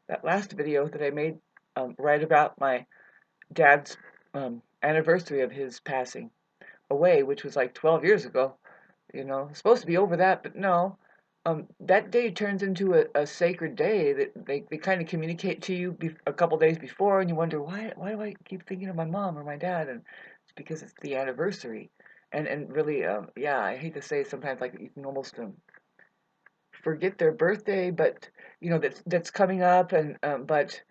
that last video that I made right about my dad's anniversary of his passing away, which was like 12 years ago. Supposed to be over that, but no. That day turns into a sacred day that they kind of communicate to you a couple days before, and you wonder, why do I keep thinking of my mom or my dad? And it's because it's the anniversary. And really, yeah, I hate to say it sometimes, like you can almost forget their birthday, but that's coming up, and but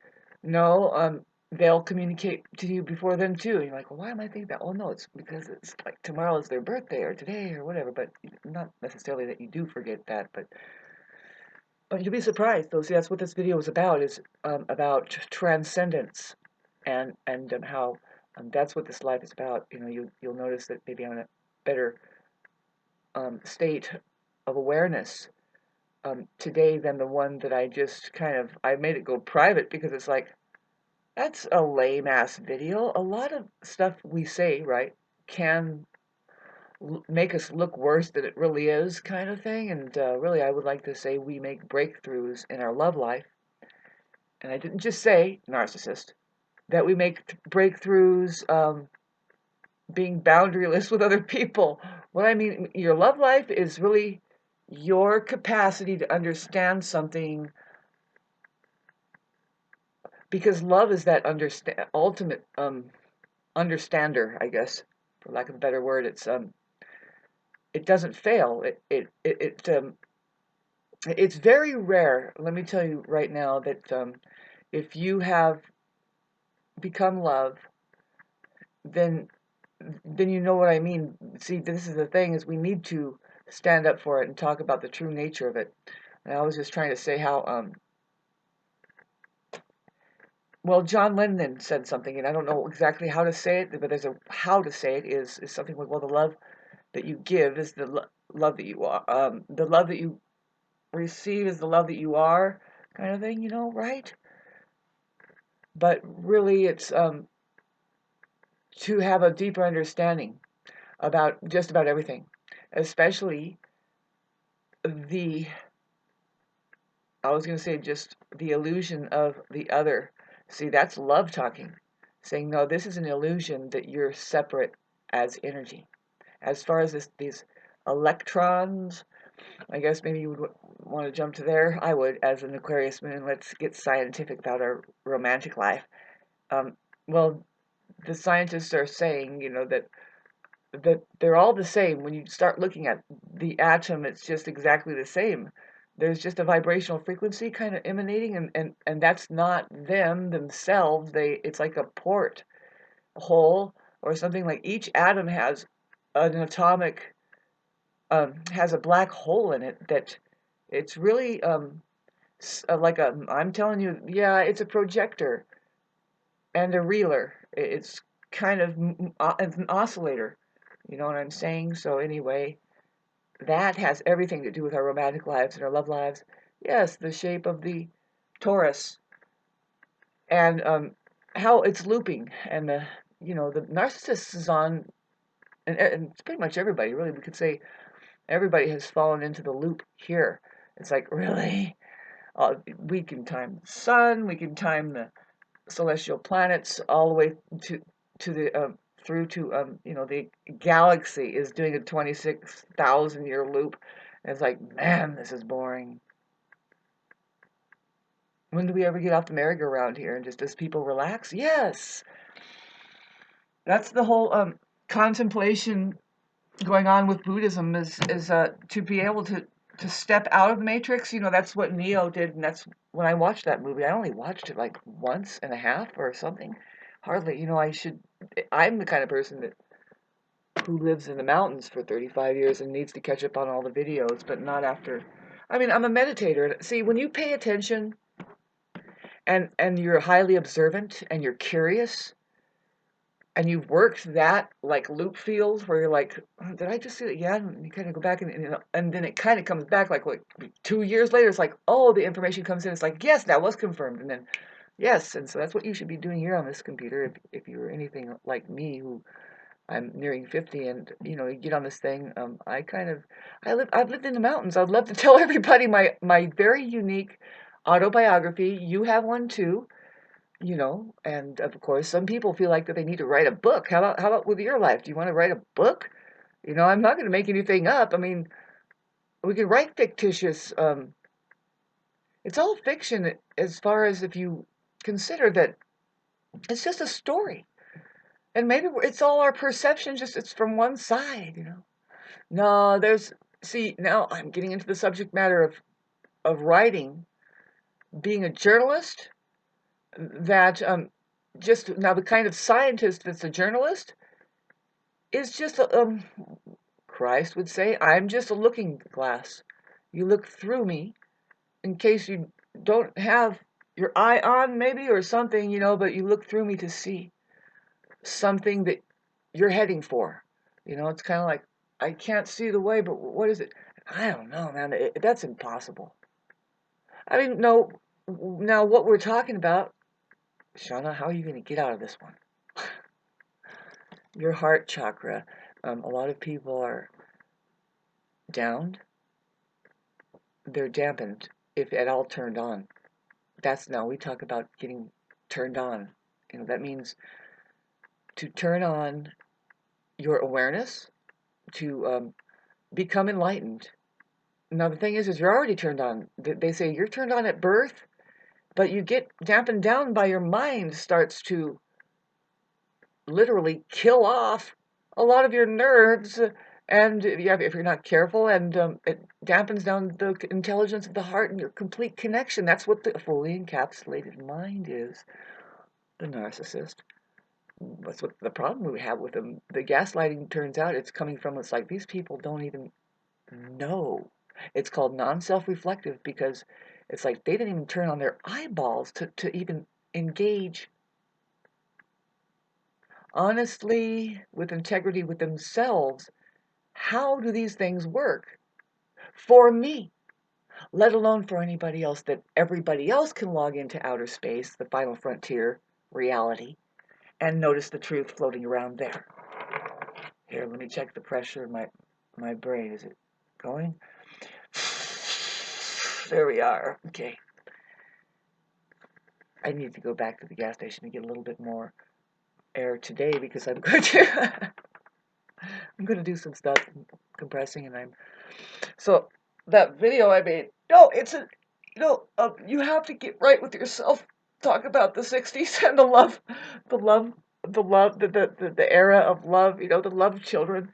no, they'll communicate to you before then too. And you're like, well, why am I thinking that? Oh no, it's because it's like tomorrow is their birthday or today or whatever. But not necessarily that you do forget that, but you'll be surprised. Though, see, that's what this video is about. Is about transcendence, and how that's what this life is about. You'll notice that maybe I'm in a better state of awareness today than the one that I made it go private because it's like, that's a lame ass video. A lot of stuff we say, right, can make us look worse than it really is, kind of thing. And really, I would like to say we make breakthroughs in our love life. And I didn't just say, narcissist, that we make breakthroughs being boundaryless with other people. What I mean, your love life is really your capacity to understand something, because love is that ultimate understander, I guess, for lack of a better word. It doesn't fail. It's very rare. Let me tell you right now that if you have become love, then you know what I mean. See, this is the thing: is we need to stand up for it and talk about the true nature of it. And I was just trying to say how well, John Lennon said something, and I don't know exactly how to say it, but there's a how to say it is something like, well, the love that you give is the love that you are. The love that you receive is the love that you are, kind of thing, right? But really, it's to have a deeper understanding about just about everything, especially the, I was going to say just the illusion of the other. See, that's love talking, saying, no, this is an illusion that you're separate as energy. As far as these electrons, I guess maybe you would want to jump to there. I would, as an Aquarius moon. Let's get scientific about our romantic life. Well, the scientists are saying, that they're all the same. When you start looking at the atom, it's just exactly the same. There's just a vibrational frequency kind of emanating, and that's not them themselves. It's like a port hole or something. Like each atom has an atomic has a black hole in it that it's really like I'm telling you, yeah, it's a projector and a reeler. It's kind of it's an oscillator. You know what I'm saying? So anyway, that has everything to do with our romantic lives and our love lives. Yes, the shape of the torus, and how it's looping, and the narcissist is on, and it's pretty much everybody, really. We could say everybody has fallen into the loop here. It's like, really? We can time the sun, we can time the celestial planets all the way to the through to the galaxy is doing a 26,000-year loop. And it's like, man, this is boring. When do we ever get off the merry-go-round here and just as people relax? Yes, that's the whole contemplation going on with Buddhism is to be able to step out of the matrix. That's what Neo did, and that's when I watched that movie. I only watched it like once and a half or something. Hardly, I'm the kind of person who lives in the mountains for 35 years and needs to catch up on all the videos, but not after. I mean, I'm a meditator. See, when you pay attention and you're highly observant and you're curious, and you've worked that like loop field where you're like, oh, did I just see that? Yeah, and you kind of go back and then it kind of comes back like 2 years later. It's like, oh, the information comes in. It's like, yes, that was confirmed, and then yes, and so that's what you should be doing here on this computer if you're anything like me, who I'm nearing 50, and you get on this thing. I've lived in the mountains. I'd love to tell everybody my very unique autobiography. You have one too, and of course, some people feel like that they need to write a book. How about with your life? Do you want to write a book? I'm not going to make anything up. I mean, we can write fictitious. It's all fiction as far as if you consider that it's just a story, and maybe it's all our perception. Just it's from one side. No, see, now I'm getting into the subject matter of writing, being a journalist. That just now the kind of scientist that's a journalist is just Christ would say, I'm just a looking glass. You look through me in case you don't have your eye on maybe or something, but you look through me to see something that you're heading for. It's kind of like I can't see the way, but what is it? I don't know, man. That's impossible. I mean, no. Now, what we're talking about, Shauna, how are you going to get out of this one? Your heart chakra. A lot of people are downed. They're dampened, if at all turned on. Now we talk about getting turned on. That means to turn on your awareness, to become enlightened. Now the thing is you're already turned on. They say you're turned on at birth, but you get dampened down by your mind starts to literally kill off a lot of your nerves, and if you're not careful, and it dampens down the intelligence of the heart and your complete connection. That's what the fully encapsulated mind is, the narcissist. That's what the problem we have with them. The gaslighting, turns out, it's coming from, it's like these people don't even know. It's called non-self-reflective because it's like they didn't even turn on their eyeballs to even engage honestly, with integrity with themselves. How do these things work for me, let alone for anybody else, that everybody else can log into outer space, the final frontier reality, and notice the truth floating around there? Here, let me check the pressure of my brain. Is it going? There we are. Okay. I need to go back to the gas station to get a little bit more air today because I'm going to do some stuff, compressing, and so that video I made. No, it's you have to get right with yourself. Talk about the '60s and the love, the era of love. The love children.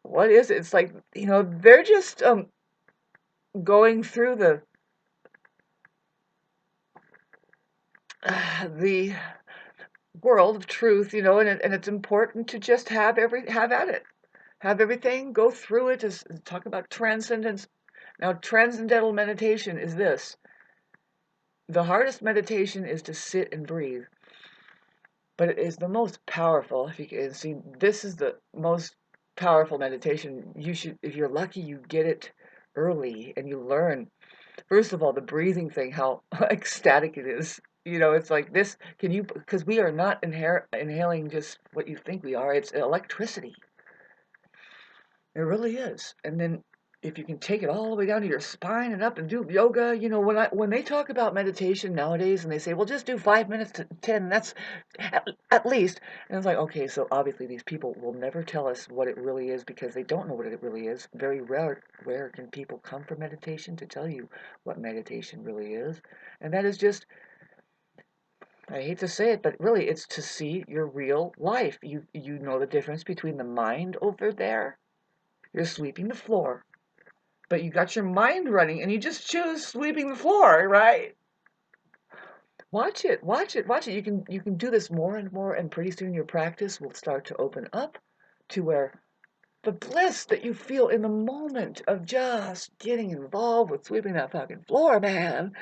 What is it? It's like they're just going through the world of truth, and it's important to just have at it. Have everything, go through it, just talk about transcendence. Now, transcendental meditation is this. The hardest meditation is to sit and breathe, but it is the most powerful. If you can see, this is the most powerful meditation. You should, if you're lucky, you get it early and you learn. First of all, the breathing thing, how ecstatic it is. It's like this. Because we are not inhaling just what you think we are. It's electricity. It really is. And then if you can take it all the way down to your spine and up and do yoga, when they talk about meditation nowadays and they say, well, just do 5 minutes to 10, that's at least. And it's like, okay, so obviously these people will never tell us what it really is because they don't know what it really is. Very rare can people come for meditation to tell you what meditation really is. And that is just, I hate to say it, but really it's to see your real life. You know the difference between the mind over there. You're sweeping the floor, but you got your mind running and you just choose sweeping the floor, right? Watch it. You can do this more and more, and pretty soon your practice will start to open up to where the bliss that you feel in the moment of just getting involved with sweeping that fucking floor, man.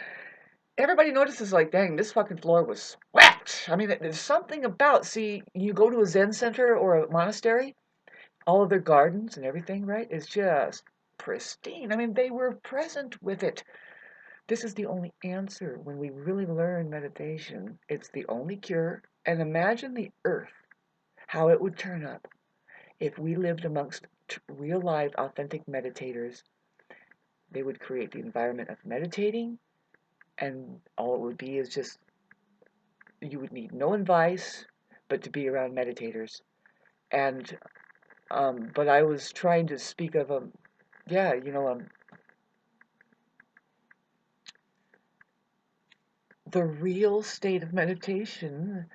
Everybody notices, like, dang, this fucking floor was swept. I mean, there's something about, see, you go to a Zen center or a monastery, all of their gardens and everything, right, is just pristine. I mean, they were present with it. This is the only answer when we really learn meditation. It's the only cure. And imagine the earth, how it would turn up if we lived amongst real live, authentic meditators. They would create the environment of meditating, and all it would be is just, you would need no advice but to be around meditators. And but I was trying to speak of yeah, the real state of meditation.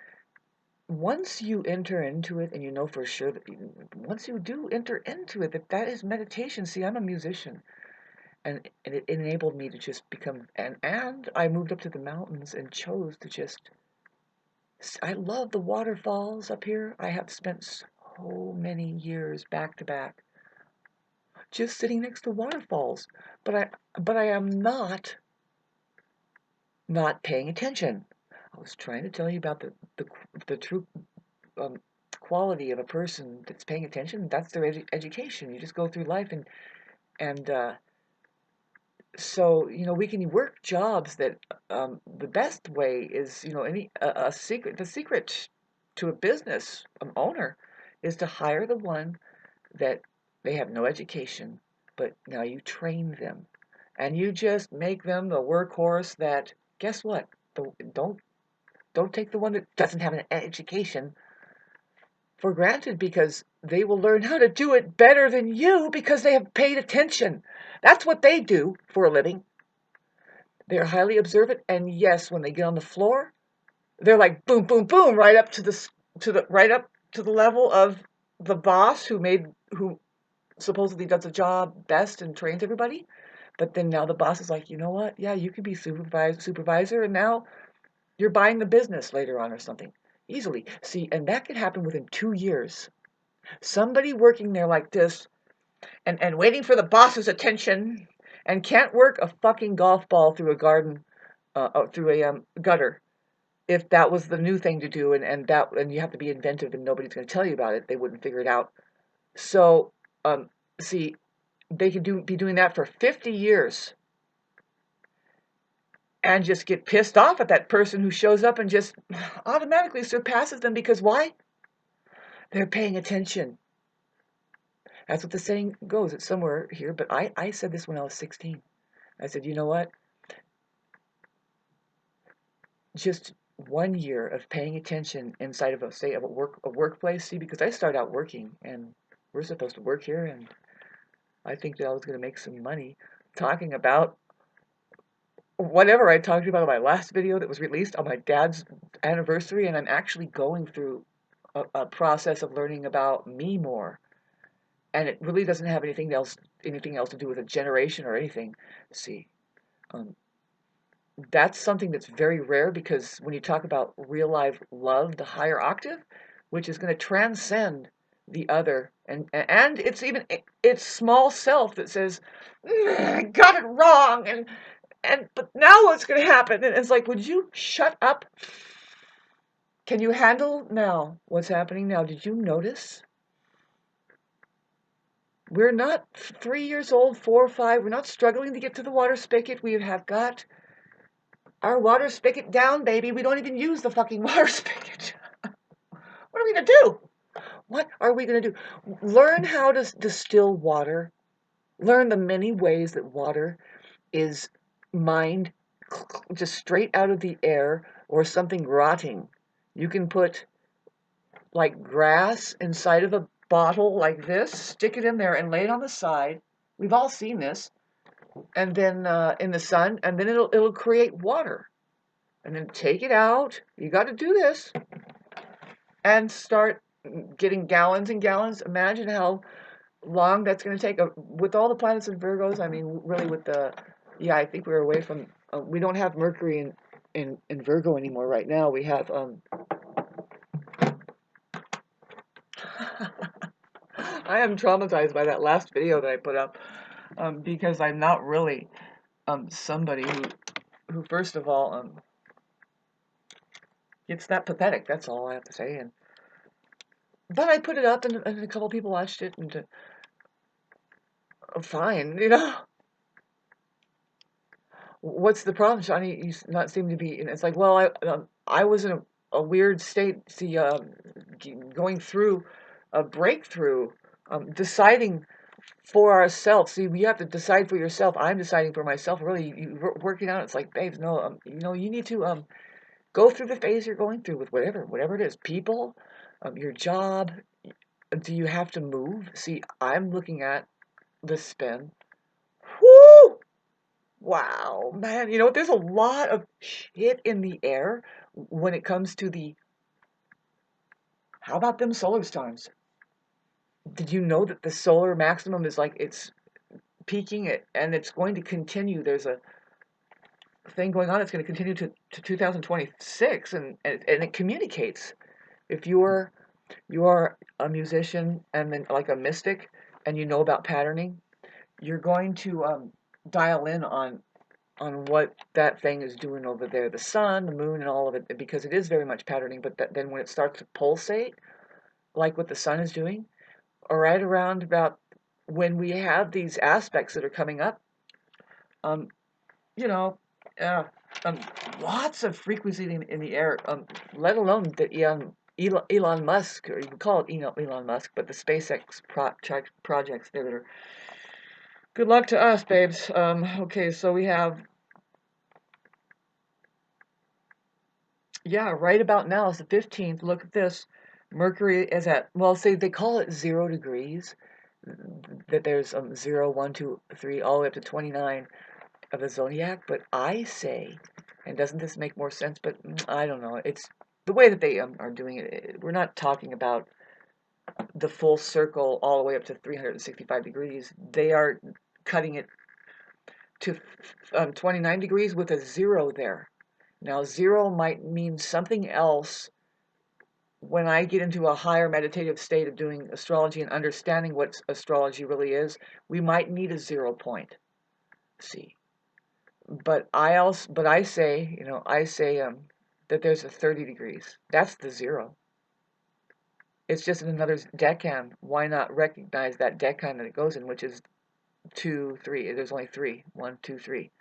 Once you enter into it, and you know for sure that once you do enter into it, that is meditation. See, I'm a musician, and it enabled me to just become, and I moved up to the mountains and chose to just. I love the waterfalls up here. I have spent so many years back to back just sitting next to waterfalls, but I am not paying attention. I was trying to tell you about the true um, quality of a person that's paying attention. That's their education. You just go through life, and so we can work jobs that the best way is a secret. The secret to a business owner is to hire the one that they have no education, but now you train them, and you just make them the workhorse. That guess what? Don't take the one that doesn't have an education for granted, because they will learn how to do it better than you because they have paid attention. That's what they do for a living. They're highly observant, and yes, when they get on the floor, they're like boom, boom, boom, right up to the level of the boss who supposedly does the job best and trains everybody. But then now the boss is like, you know what? Yeah, you can be supervisor, and now you're buying the business later on or something easily. See, and that can happen within 2 years. Somebody working there like this and waiting for the boss's attention and can't work a fucking golf ball through a garden, through a gutter. If that was the new thing to do, and you have to be inventive, and nobody's going to tell you about it, they wouldn't figure it out. So, see, they could be doing that for 50 years and just get pissed off at that person who shows up and just automatically surpasses them, because why? They're paying attention. That's what the saying goes. It's somewhere here, but I said this when I was 16. I said, you know what? Just 1 year of paying attention inside of a workplace. See, because I started out working, and we're supposed to work here, and I think that I was going to make some money talking about whatever I talked about in my last video that was released on my dad's anniversary, and I'm actually going through a process of learning about me more. And it really doesn't have anything else to do with a generation or anything. See, um, that's something that's very rare, because when you talk about real life love, the higher octave, which is going to transcend the other, and it's small self that says, I got it wrong, but now what's going to happen? And it's like, would you shut up? Can you handle now what's happening now? Did you notice? We're not 3 years old, 4 or 5. We're not struggling to get to the water spigot. We have got our water spigot down, baby. We don't even use the fucking water spigot. What are we going to do? What are we going to do? Learn how to distill water. Learn the many ways that water is mined just straight out of the air, or something rotting. You can put like grass inside of a bottle like this, stick it in there and lay it on the side. We've all seen this. And then in the sun, and then it'll create water. And then take it out. You got to do this and start getting gallons and gallons. Imagine how long that's going to take with all the planets in Virgos. I mean, really, I think we're away from. We don't have Mercury in Virgo anymore right now. We have I am traumatized by that last video that I put up, because I'm not really somebody who first of all gets that pathetic. That's all I have to say. But I put it up, and a couple people watched it, and fine, What's the problem, Shawnee? You not seem to be. And it's like, well, I was in a weird state. See, going through a breakthrough, deciding for ourselves. See, you have to decide for yourself. I'm deciding for myself. Really, working out. It's like, babes, no, you need to go through the phase you're going through with whatever it is. People, your job. Do you have to move? See, I'm looking at the spin. Whoo! Wow, man. You know what? There's a lot of shit in the air when it comes to the. How about them solar storms? Did you know that the solar maximum is like it's peaking it and it's going to continue? There's a thing going on. It's going to continue to 2026, and it communicates. If you're a musician and then like a mystic, and you know about patterning, you're going to dial in on what that thing is doing over there, the sun, the moon, and all of it, because it is very much patterning. But then when it starts to pulsate, like what the sun is doing, or right around about when we have these aspects that are coming up, um, you know, uh, um, lots of frequency in the air, let alone the Elon Musk, or you can call it Elon Musk, but the SpaceX projects there that are. Good luck to us, babes. Okay, so we have, yeah, right about now is the 15th. Look at this. Mercury is at, well, say they call it 0 degrees, that there's 0, 1, 2, 3, all the way up to 29 of the zodiac, but I say, and doesn't this make more sense? But I don't know. It's the way that they are doing it. We're not talking about the full circle all the way up to 365 degrees. They are cutting it to 29 degrees with a 0 there. Now, 0 might mean something else when I get into a higher meditative state of doing astrology and understanding what astrology really is. We might need a 0 point. See. But I say, that there's a 30 degrees. That's the 0. It's just in another decan. Why not recognize that decan that it goes in, which is 2, 3. There's only 3. 1, 2, 3.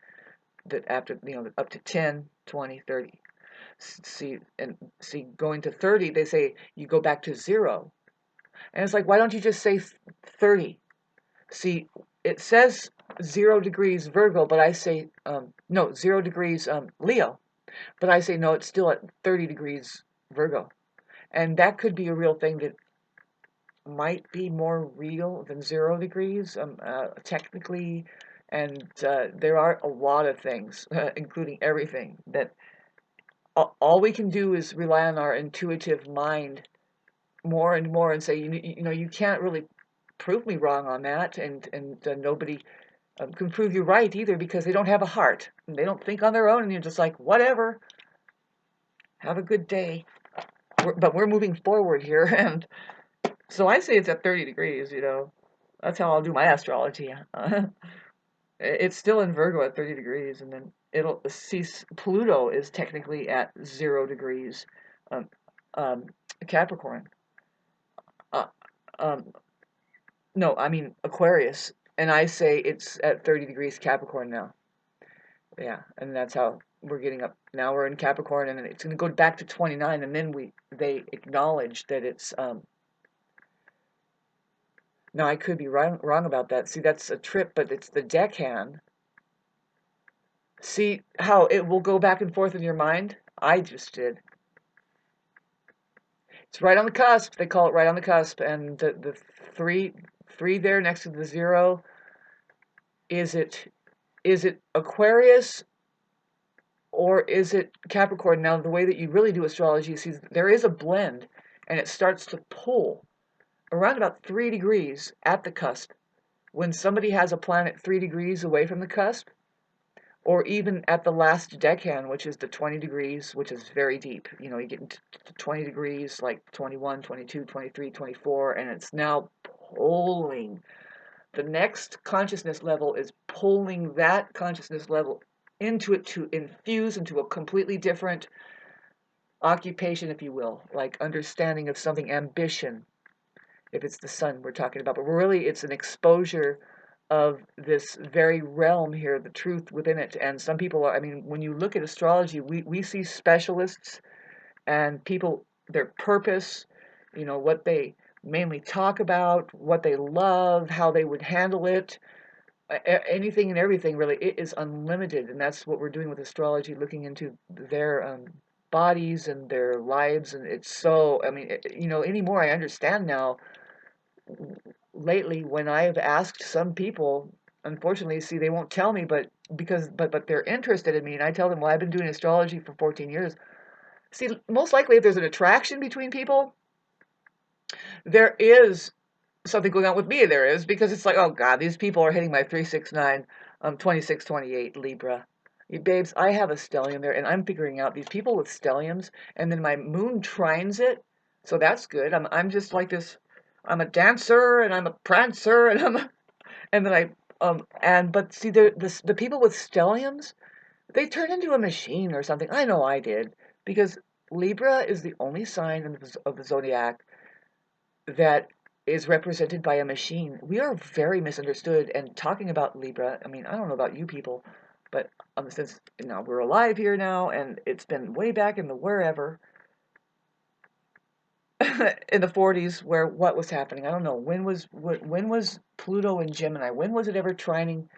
That after, up to 10, 20, 30. See, going to 30, they say you go back to 0. And it's like, why don't you just say 30? See, it says 0 degrees Virgo, but I say, no, 0 degrees Leo. But I say, no, it's still at 30 degrees Virgo. And that could be a real thing that might be more real than 0 degrees, technically. And there are a lot of things, including everything, that all we can do is rely on our intuitive mind more and more and say, you can't really prove me wrong on that. And nobody can prove you right either, because they don't have a heart. And they don't think on their own, and you're just like, whatever. Have a good day. But we're moving forward here, and so I say it's at 30 degrees, That's how I'll do my astrology. It's still in Virgo at 30 degrees, and then it'll see Pluto is technically at 0 degrees um, um, Capricorn. Uh, um, no, I mean Aquarius, and I say it's at 30 degrees Capricorn now. Yeah, and that's how we're getting up. Now we're in Capricorn, and it's going to go back to 29, and then they acknowledge that it's. Now I could be wrong about that. See, that's a trip, but it's the dechan. See how it will go back and forth in your mind? I just did. It's right on the cusp. They call it right on the cusp, and the three there next to the 0. Is it Aquarius or is it Capricorn? Now, the way that you really do astrology, you see there is a blend, and it starts to pull around about 3 degrees at the cusp. When somebody has a planet 3 degrees away from the cusp, or even at the last decan, which is the 20 degrees, which is very deep. You get into 20 degrees, like 21, 22, 23, 24, and it's now pulling. The next consciousness level is pulling that consciousness level into it to infuse into a completely different occupation, if you will, like understanding of something, ambition, if it's the sun we're talking about. But really, it's an exposure of this very realm here, the truth within it. And some people are, when you look at astrology, we see specialists and people, their purpose, what they mainly talk about what they love, how they would handle it, anything and everything, really. It is unlimited, and that's what we're doing with astrology, looking into their bodies and their lives, and it's so, I mean, anymore I understand now. Lately, when I've asked some people, unfortunately, see, they won't tell me, but they're interested in me, and I tell them, well, I've been doing astrology for 14 years. See, most likely, if there's an attraction between people, there is something going on with me. There is, because it's like, oh God, these people are hitting my 369, 26, 28 Libra. Babes, I have a stellium there, and I'm figuring out these people with stelliums, and then my moon trines it, so that's good. I'm just like this. I'm a dancer, and I'm a prancer, and and then but see, the people with stelliums, they turn into a machine or something. I know I did, because Libra is the only sign of the zodiac that is represented by a machine. We are very misunderstood. And talking about Libra, I mean, I don't know about you people, but since we're alive here now, and it's been way back in the wherever, in the 40s, where what was happening? I don't know. When was Pluto in Gemini? When was it ever trining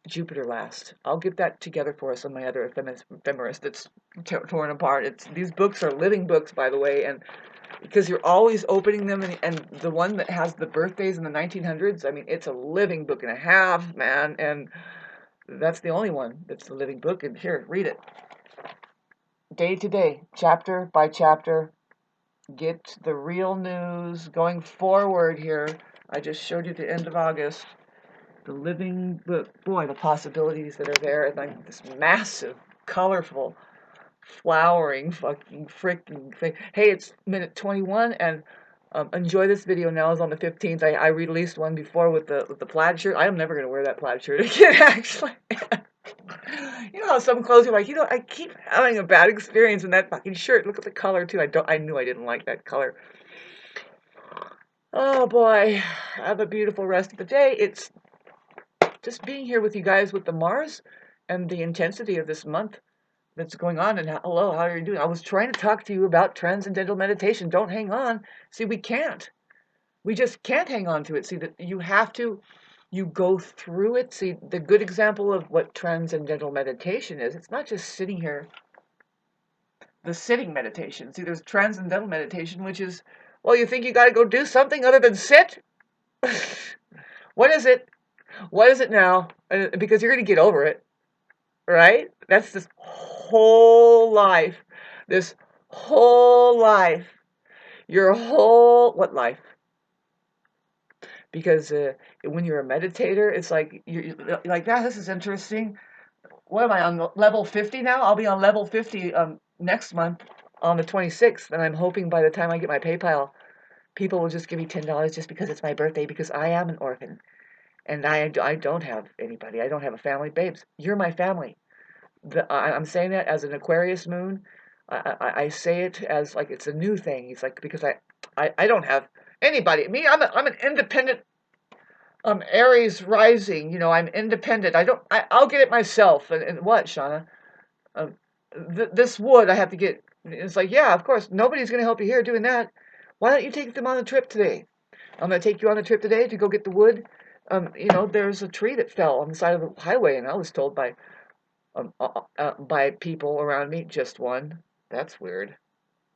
Jupiter last? I'll get that together for us on my other ephemerist that's torn apart. These books are living books, by the way, and because you're always opening them, and the one that has the birthdays in the 1900s, I mean, it's a living book and a half, man, and that's the only one that's a living book. And here, read it. Day to day, chapter by chapter, get the real news going forward here. I just showed you the end of August. The living book. Boy, the possibilities that are there, and like this massive, colorful, flowering fucking freaking thing. Hey, it's minute 21, and enjoy this video now. Is on the 15th. I released one before with the plaid shirt. I'm never gonna wear that plaid shirt again. Actually, you know how some clothes you're like, I keep having a bad experience in that fucking shirt. Look at the color too. I knew I didn't like that color. Oh boy, have a beautiful rest of the day. It's just being here with you guys with the Mars and the intensity of this month that's going on. And hello, how are you doing? I was trying to talk to you about transcendental meditation. Don't hang on. See, we can't. We just can't hang on to it. See, that you go through it. See, the good example of what transcendental meditation is, it's not just sitting here, the sitting meditation. See, there's transcendental meditation, which is, well, you think you got to go do something other than sit? What is it? What is it now? Because you're going to get over it, right? That's this whole life. This whole life. Your whole, what life? Because when you're a meditator, it's like, you're like, that. This is interesting. What am I on level 50 now? I'll be on level 50 next month on the 26th. And I'm hoping by the time I get my PayPal, people will just give me $10 just because it's my birthday, because I am an orphan. And I don't have anybody. I don't have a family. Babes, you're my family. I'm saying that as an Aquarius moon. I say it as like it's a new thing. It's like, because I don't have anybody. Me, I'm an independent Aries rising. I'm independent. I'll get it myself. And what, Shauna? Um, this wood I have to get. It's like, yeah, of course. Nobody's gonna help you here doing that. Why don't you take them on a trip today? I'm gonna take you on a trip today to go get the wood. There's a tree that fell on the side of the highway, and I was told by people around me, just one. That's weird.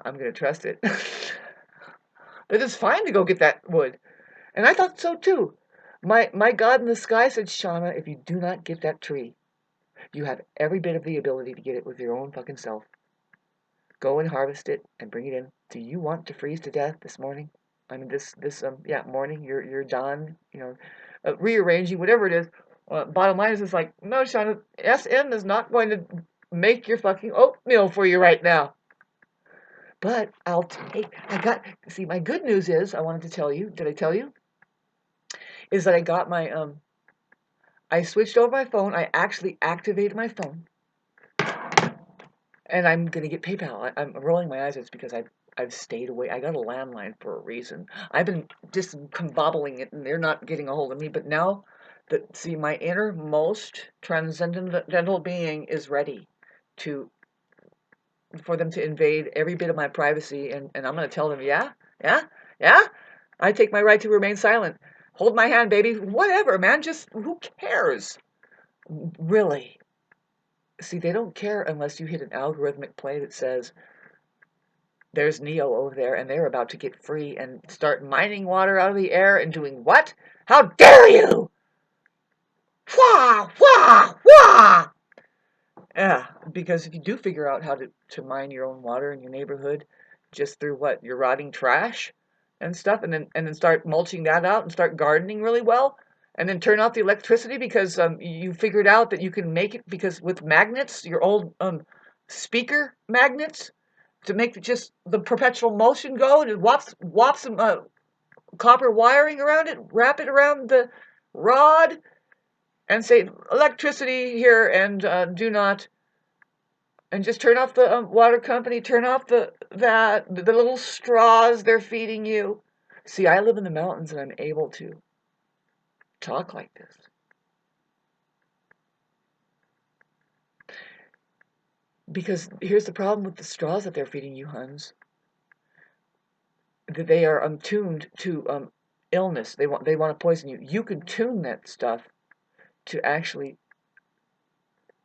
I'm gonna trust it. But it's fine to go get that wood, and I thought so too. My God in the sky said, Shauna, if you do not get that tree, you have every bit of the ability to get it with your own fucking self. Go and harvest it and bring it in. Do you want to freeze to death this morning? I mean, morning. You're done. Rearranging whatever it is. Bottom line is, it's like, no, Shauna, SM is not going to make your fucking oatmeal for you right now. But see, my good news is, I wanted to tell you, did I tell you? Is that I got I switched over my phone. I actually activated my phone. And I'm going to get PayPal. I'm rolling my eyes. It's because I've stayed away. I got a landline for a reason. I've been discombobulating it, and they're not getting a hold of me. But now, my innermost transcendental being is ready for them to invade every bit of my privacy. And I'm going to tell them, yeah, Yeah? I take my right to remain silent. Hold my hand, baby. Whatever, man. Just who cares? Really. See, they don't care unless you hit an algorithmic play that says, there's Neo over there, and they're about to get free and start mining water out of the air and doing what? How dare you! Wah! Wah! Wah! Yeah, because if you do figure out how to mine your own water in your neighborhood just through what? Your rotting trash and stuff, and then start mulching that out and start gardening really well, and then turn off the electricity because you figured out that you can make it because with magnets, your old speaker magnets, to make just the perpetual motion go and whop some copper wiring around it, wrap it around the rod, and say electricity here and do not, and just turn off the water company, turn off the little straws they're feeding you. See, I live in the mountains and I'm able to talk like this. Because here's the problem with the straws that they're feeding you, Huns. That they are tuned to illness. They want to poison you. You can tune that stuff to actually.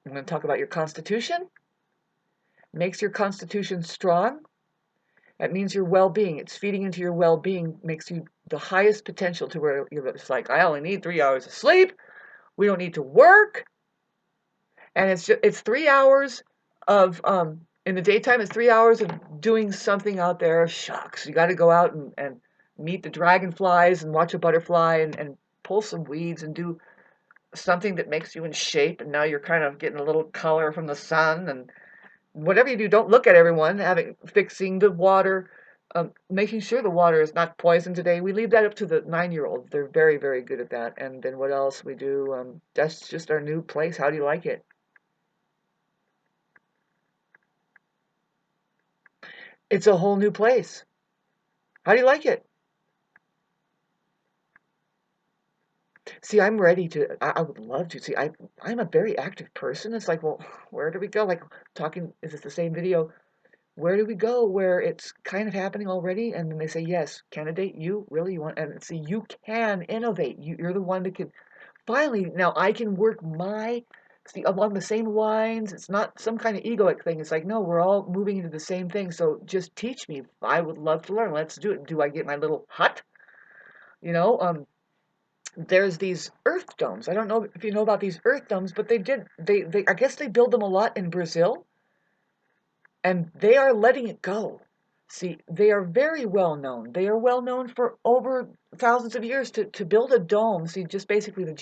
I'm going to talk about your constitution. Makes your constitution strong. That means your well-being. It's feeding into your well-being, makes you the highest potential to where you're just like, I only need 3 hours of sleep. We don't need to work. And it's 3 hours of in the daytime, it's 3 hours of doing something out there. Shucks, you got to go out and meet the dragonflies and watch a butterfly and pull some weeds and do something that makes you in shape. And now you're kind of getting a little color from the sun. And whatever you do, don't look at everyone fixing the water, making sure the water is not poisoned today. We leave that up to the 9-year-olds. They're very, very good at that. And then what else we do? That's just our new place. How do you like it? It's a whole new place. How do you like it? See, I'm ready to. I would love to. See, I'm a very active person. It's like, well, where do we go? Like talking. Is it the same video? Where do we go where it's kind of happening already? And then they say, yes, candidate, you really you want, and see, you can innovate. You're the one that can finally, now I can work see, along the same lines. It's not some kind of egoic thing. It's like, no, we're all moving into the same thing. So just teach me. I would love to learn. Let's do it. Do I get my little hut? You know, there's these earth domes. I don't know if you know about these earth domes, but I guess they build them a lot in Brazil. And they are letting it go. See, they are very well known. They are well known for over thousands of years to build a dome. See, just basically the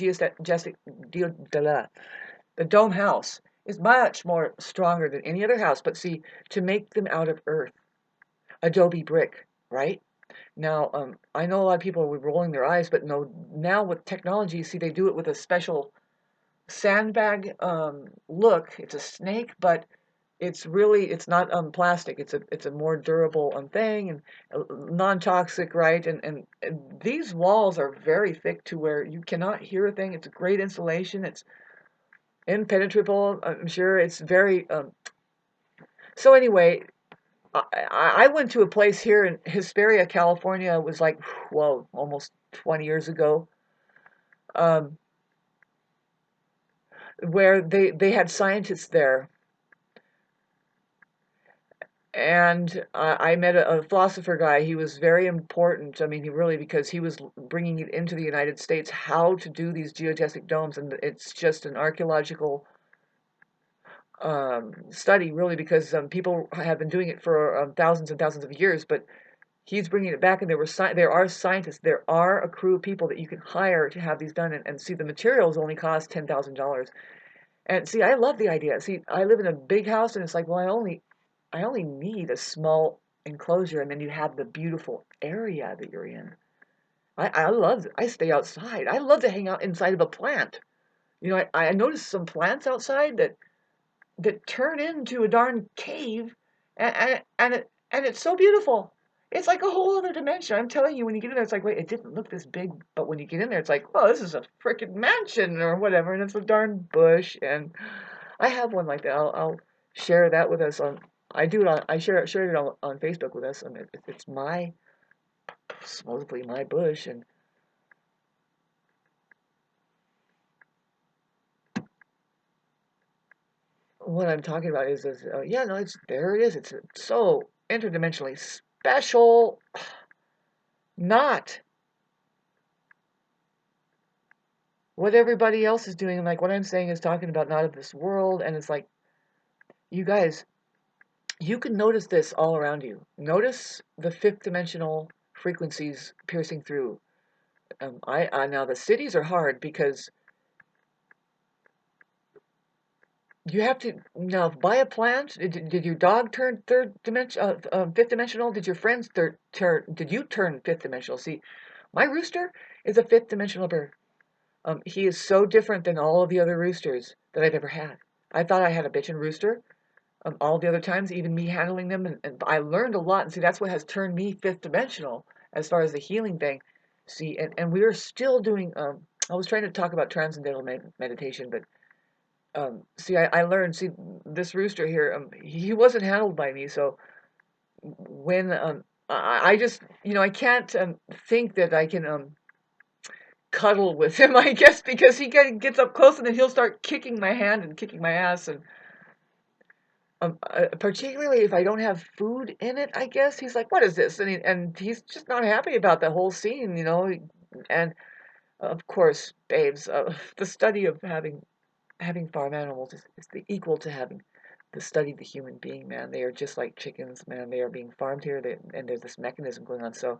dome house is much more stronger than any other house. But see, to make them out of earth, adobe brick, right? Now, I know a lot of people are rolling their eyes, but no, now with technology, see, they do it with a special sandbag look. It's a snake, but it's not plastic. It's a more durable thing and non-toxic, right? And these walls are very thick to where you cannot hear a thing. It's a great insulation. It's impenetrable. I'm sure it's very. So anyway, I went to a place here in Hesperia, California. It was like, whoa, almost 20 years ago. Um, where they had scientists there. And I met a philosopher guy. He was very important. I mean, because he was bringing it into the United States, how to do these geodesic domes. And it's just an archaeological study, really, because people have been doing it for thousands and thousands of years. But he's bringing it back, and there are scientists. There are a crew of people that you can hire to have these done. And see, the materials only cost $10,000. And see, I love the idea. See, I live in a big house, and it's like, well, I only need a small enclosure, and then you have the beautiful area that you're in. I stay outside. I love to hang out inside of a plant. You know, I noticed some plants outside that turn into a darn cave, and it's so beautiful. It's like a whole other dimension. I'm telling you, when you get in there, it's like, wait, it didn't look this big, but when you get in there, it's like, oh, this is a freaking mansion or whatever, and it's a darn bush. And I have one like that. I'll share that with us on. I do it on. I shared it on Facebook with us, and it's my supposedly my bush, and what I'm talking about is yeah, no, there it is. It's so interdimensionally special, not what everybody else is doing. Like what I'm saying is talking about not of this world, and it's like, you guys, you can notice this all around you. Notice the fifth dimensional frequencies piercing through. I now the cities are hard because you have to now buy a plant. Did your dog turn fifth dimensional? Did your friends did you turn fifth dimensional? See, my rooster is a fifth dimensional bird. He is so different than all of the other roosters that I've ever had. I thought I had a bitchin' rooster. All the other times, even me handling them, and I learned a lot. And see, that's what has turned me fifth dimensional as far as the healing thing. See, and we are still doing. I was trying to talk about transcendental meditation, but see, I learned. See, this rooster here, he wasn't handled by me. So when I just, I can't think that I can cuddle with him. I guess because he gets up close and then he'll start kicking my hand and kicking my ass and. Particularly if I don't have food in it, I guess he's like, "What is this?" And he's just not happy about the whole scene. And of course, babes, the study of having farm animals is the equal to having the study of the human being. Man, they are just like chickens. Man, they are being farmed here, and there's this mechanism going on. So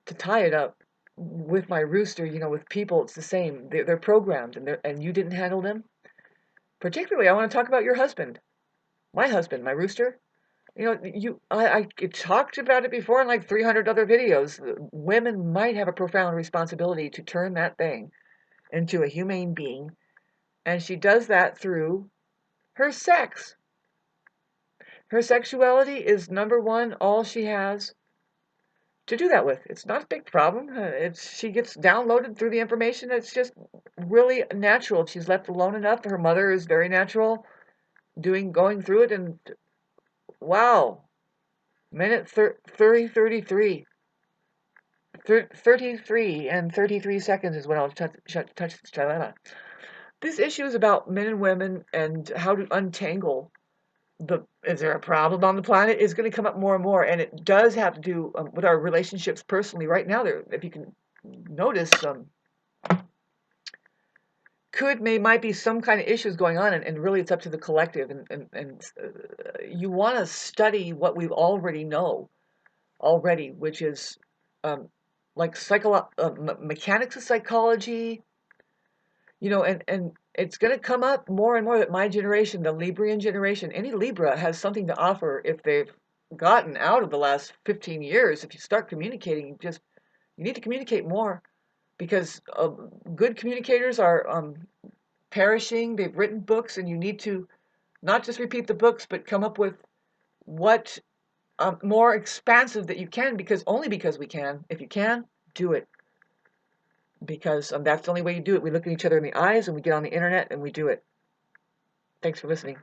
to tie it up with my rooster, with people, it's the same. They're programmed, and you didn't handle them. Particularly, I want to talk about your husband. My husband, my rooster. I talked about it before in like 300 other videos. Women might have a profound responsibility to turn that thing into a humane being, and she does that through her sex. Her sexuality is number one, all she has to do that with. It's not a big problem. She gets downloaded through the information. It's just really natural. If she's left alone enough, her mother is very natural, going through it, and wow, minute 33. 33 and 33 seconds is when I'll touch. This issue is about men and women and how to untangle is there a problem on the planet is going to come up more and more, and it does have to do with our relationships personally. Right now, there, if you can notice, might be some kind of issues going on, and really it's up to the collective, and you want to study what we already know already, which is like mechanics of psychology, and it's going to come up more and more that my generation, the Librian generation, any Libra has something to offer if they've gotten out of the last 15 years. If you start communicating, you need to communicate more because good communicators are perishing. They've written books, and you need to not just repeat the books, but come up with what more expansive that you can, only because we can. If you can, do it. Because that's the only way you do it. We look at each other in the eyes and we get on the internet and we do it. Thanks for listening.